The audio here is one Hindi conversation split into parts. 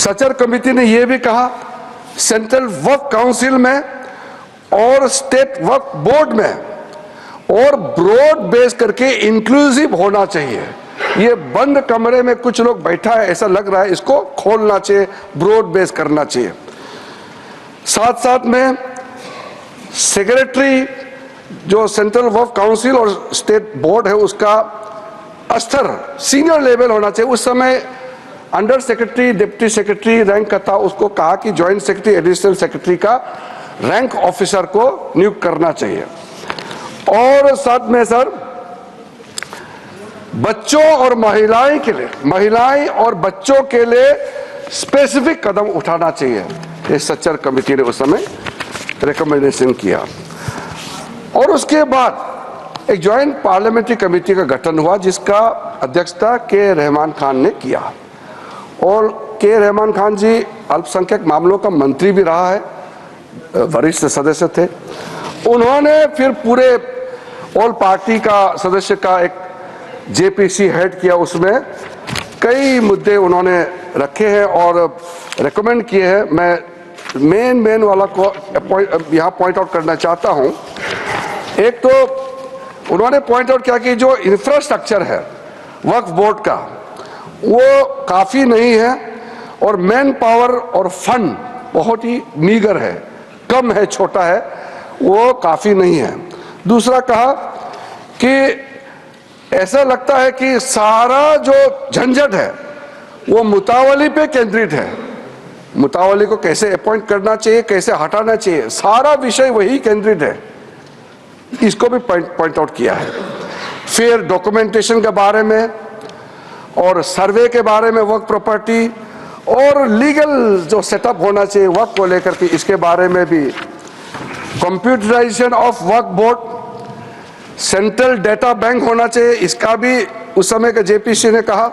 सचर कमेटी ने यह भी कहा सेंट्रल वक्फ काउंसिल में और स्टेट वक्फ बोर्ड में और ब्रॉड बेस करके इंक्लूसिव होना चाहिए। ये बंद कमरे में कुछ लोग बैठा है ऐसा लग रहा है, इसको खोलना चाहिए, ब्रॉड बेस करना चाहिए। साथ साथ में सेक्रेटरी जो सेंट्रल वक्फ काउंसिल और स्टेट बोर्ड है उसका स्तर सीनियर लेवल होना चाहिए। उस समय under secretary deputy secretary rank का था, उसको कहा कि ज्वाइंट सेक्रेटरी एडिशनल सेक्रेटरी का रैंक ऑफिसर को नियुक्त करना चाहिए। और साथ में सर बच्चों और महिलाएं के लिए, महिलाएं और बच्चों के लिए स्पेसिफिक कदम उठाना चाहिए। ये सच्चर कमेटी ने उस समय रिकमेंडेशन किया। और उसके बाद एक ज्वाइंट पार्लियामेंट्री कमेटी का गठन हुआ जिसका अध्यक्षता के रहमान खान ने किया। और के रहमान खान जी अल्पसंख्यक मामलों का मंत्री भी रहा है, वरिष्ठ सदस्य थे। उन्होंने फिर पूरे ऑल पार्टी का सदस्य का एक जेपीसी हेड किया, उसमें कई मुद्दे उन्होंने रखे हैं और रेकमेंड किए हैं। मैं मेन वाला को यहाँ पॉइंट आउट करना चाहता हूँ। एक तो उन्होंने पॉइंट आउट किया कि जो इंफ्रास्ट्रक्चर है वक्फ बोर्ड का वो काफ़ी नहीं है और मैन पावर और फंड बहुत ही मीगर है, कम है, छोटा है, वो काफ़ी नहीं है। दूसरा कहा कि ऐसा लगता है कि सारा जो झंझट है वो मुतावली पे केंद्रित है। मुतावली को कैसे अपॉइंट करना चाहिए, कैसे हटाना चाहिए, सारा विषय वही केंद्रित है। इसको भी पॉइंट आउट किया है। फिर डॉक्यूमेंटेशन के बारे में और सर्वे के बारे में वक्फ प्रॉपर्टी और लीगल जो सेटअप होना चाहिए वक्फ को लेकर के, इसके बारे में भी computerisation of Waqf board, central data bank होना चाहिए, इसका भी उस समय के जेपीसी ने कहा।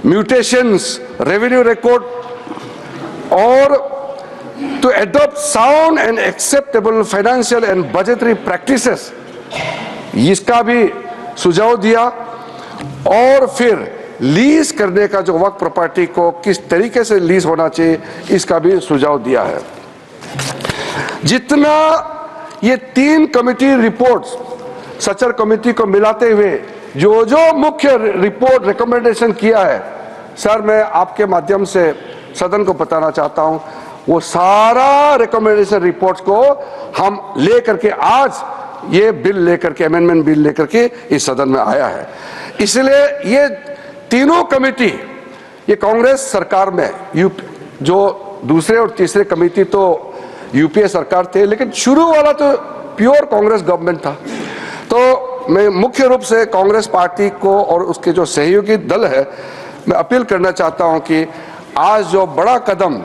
म्यूटेशंस, रेवेन्यू रिकॉर्ड और to adopt sound and acceptable financial and budgetary practices, इसका भी सुझाव दिया। और फिर लीज करने का जो वक्फ प्रॉपर्टी को किस तरीके से लीज होना चाहिए इसका भी सुझाव दिया है। जितना ये तीन कमेटी रिपोर्ट्स सचर कमेटी को मिलाते हुए जो जो मुख्य रिपोर्ट रिकमेंडेशन किया है, सर मैं आपके माध्यम से सदन को बताना चाहता हूं, वो सारा रिकमेंडेशन रिपोर्ट्स को हम लेकर के आज ये बिल लेकर के, अमेंडमेंट बिल लेकर के इस सदन में आया है। इसलिए ये तीनों कमेटी, ये कांग्रेस सरकार में जो दूसरे और तीसरे कमेटी तो यूपीए सरकार थे, लेकिन शुरू वाला तो प्योर कांग्रेस गवर्नमेंट था। तो मैं मुख्य रूप से कांग्रेस पार्टी को और उसके जो सहयोगी दल है, मैं अपील करना चाहता हूं कि आज जो बड़ा कदम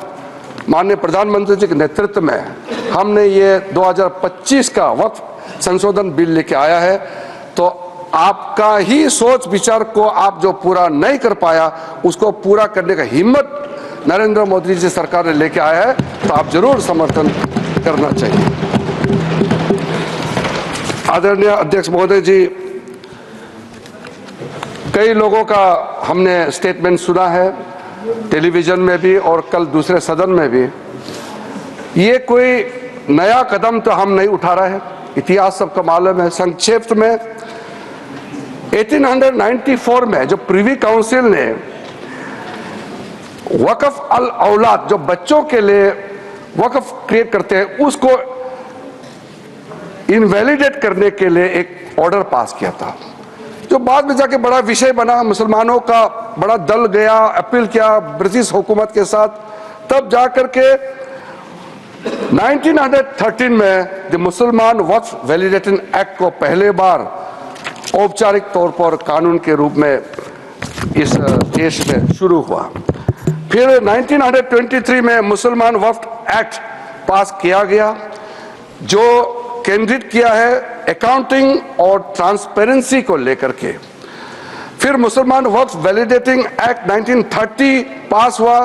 माननीय प्रधानमंत्री जी के नेतृत्व में हमने ये 2025 का वक्फ संशोधन बिल लेके आया है, तो आपका ही सोच विचार को आप जो पूरा नहीं कर पाया उसको पूरा करने का हिम्मत नरेंद्र मोदी जी सरकार ने लेके आया है, तो आप जरूर समर्थन करना चाहिए। आदरणीय अध्यक्ष महोदय जी, कई लोगों का हमने स्टेटमेंट सुना है टेलीविजन में भी और कल दूसरे सदन में भी। ये कोई नया कदम तो हम नहीं उठा रहे हैं, इतिहास सबका मालूम है। संक्षेप में 1894 में जो प्रिवी काउंसिल ने वक्फ अल औलाद, जो बच्चों के लिए वक्फ क्रिएट करते हैं, उसको इनवैलिडेट करने के लिए एक ऑर्डर पास किया था, जो बाद में जाके बड़ा विषय बना। मुसलमानों का बड़ा दल गया, अपील किया ब्रिटिश हुकूमत के साथ, तब जाकर के 1913 में द मुसलमान वक्फ वैलिडेशन एक्ट को पहले बार औपचारिक तौर पर कानून के रूप में इस देश में शुरू हुआ। फिर 1923 में मुसलमान वक्फ एक्ट पास किया गया, जो केंद्रित किया है अकाउंटिंग और ट्रांसपेरेंसी को लेकर के। फिर मुसलमान वक्फ वैलिडेटिंग एक्ट 1930 पास हुआ,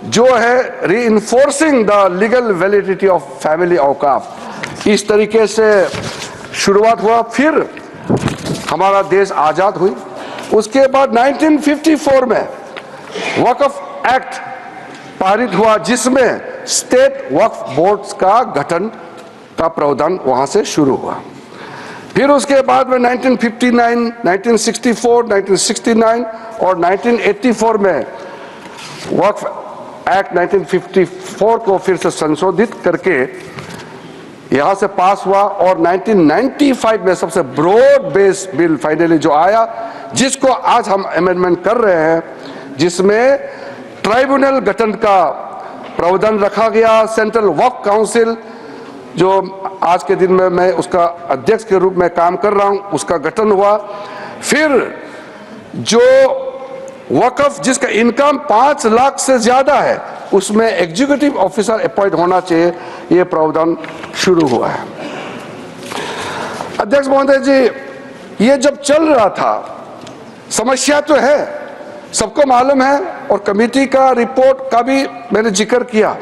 जो है reinforcing the legal validity of family औकाफ। इस तरीके से शुरुआत हुआ। फिर हमारा देश आजाद हुई। उसके बाद 1954 में वक्फ एक्ट पारित हुआ, जिसमें स्टेट वक्फ बोर्ड्स का गठन का प्रावधान वहां से शुरू हुआ। फिर उसके बाद में 1959, 1964, 1969 और 1984 में वक्फ एक्ट 1954 को फिर से संशोधित करके यहां से पास हुआ, और 1995 में सबसे ब्रॉड बेस बिल फाइनली जो आया, जिसको आज हम अमेंडमेंट कर रहे हैं, जिसमें ट्राइब्यूनल गठन का प्रावधान रखा गया। सेंट्रल वक्फ काउंसिल, जो आज के दिन में मैं उसका अध्यक्ष के रूप में काम कर रहा हूं, उसका गठन हुआ। फिर जो वक्फ जिसका इनकम 5 लाख से ज्यादा है, उसमें एग्जीक्यूटिव ऑफिसर अपॉइंट होना चाहिए, यह प्रावधान शुरू हुआ है। अध्यक्ष महोदय जी, ये जब चल रहा था, समस्या तो है, सबको मालूम है, और कमेटी का रिपोर्ट का भी मैंने जिक्र किया।